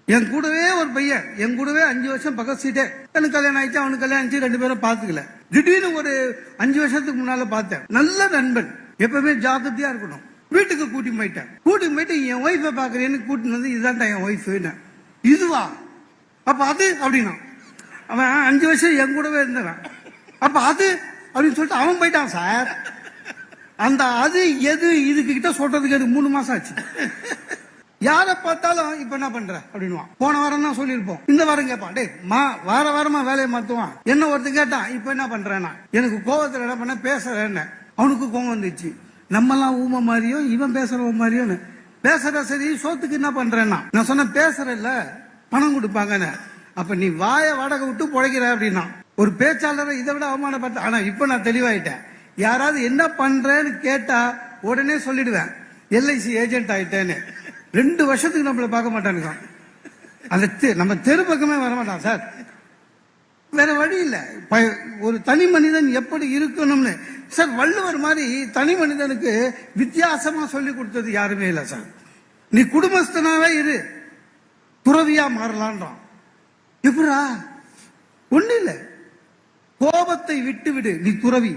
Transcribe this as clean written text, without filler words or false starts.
என் கூடவே ஒரு பையன், என் கூடவே 5 வருஷம் பக்கத்து சீட்டே. எனக்கு கல்யாணம் ஆயிடுச்சு, அவனுக்கு கல்யாணம் ஆயிடுச்சு, 2 பேரும் பாத்துக்கல. திடீர்னு ஒரு 5 வருஷத்துக்கு முன்னால பார்த்தேன். நல்ல நண்பன், எப்பவுமே ஜாக்கிரதையா இருக்கணும். வீட்டுக்கு கூட்டி போயிட்டு என் ஒய்ஃபை பாக்குறேன்னு கூட்டிட்டு வந்து, இதுதான் என் ஒய்ஃபு. இதுவா? அப்ப அது அப்படின்னா, அவன் 5 வருஷம் என் கூடவே இருந்தவன். அப்ப அது அப்படின்னு சொல்லிட்டு அவன் போயிட்டான் சார். அந்த அது எது இதுக்கு கிட்ட சொல்றதுக்கு எனக்கு 3 மாசம் ஆச்சு. யார பார்த்தாலும் இப்ப என்ன பண்ற அப்படின்னு. போன வாரம் தான் சொல்லிருப்போம், இந்த வாரம் கேட்பான், டே வார வாரமா வேலையை மாத்துவான். என்ன ஒருத்தர் கேட்டான், இப்ப என்ன பண்றேன்னா, எனக்கு கோவத்துல என்ன பண்ண பேசுறேன்னு. அவனுக்கு கோவம் வந்துச்சு. நம்ம எல்லாம் ஊமை மாதிரியும் இவன் பேசுறவன் மாதிரியும் பேசுற. சரி, சோத்துக்கு என்ன பண்றேன்னா, நான் சொன்ன பேசுறல்ல பணம் கொடுப்பாங்கன்னு. அப்ப நீ வாய வாடகை விட்டு பொழைக்கிற அப்படின்னா. ஒரு பேச்சாளரை இதை விட அவமானப்பட்ட. ஆனா இப்ப நான் தெளிவாயிட்டேன். யாராவது என்ன பண்றேன்னு கேட்டா உடனே சொல்லிடுவேன், LIC ஏஜென்ட் ஆயிட்டேன்னு. 2 வருஷத்துக்கு நம்மள பார்க்க மாட்டானுங்க. அந்த நம்ம தெரு பக்கமே வரமாட்டான் சார். வேற வழி இல்ல. ஒரு தனி மனிதன் எப்படி இருக்கணும்னு சார் வள்ளுவர் மாதிரி தனி மனிதனுக்கு வித்தியாசமா சொல்லி கொடுத்தது யாருமே இல்லை சார். நீ குடும்பஸ்தனாவே இரு, துறவியா மாறலான்றான். எப்படா? ஒண்ணு இல்ல, கோபத்தை விட்டு விடு, நீ துறவி.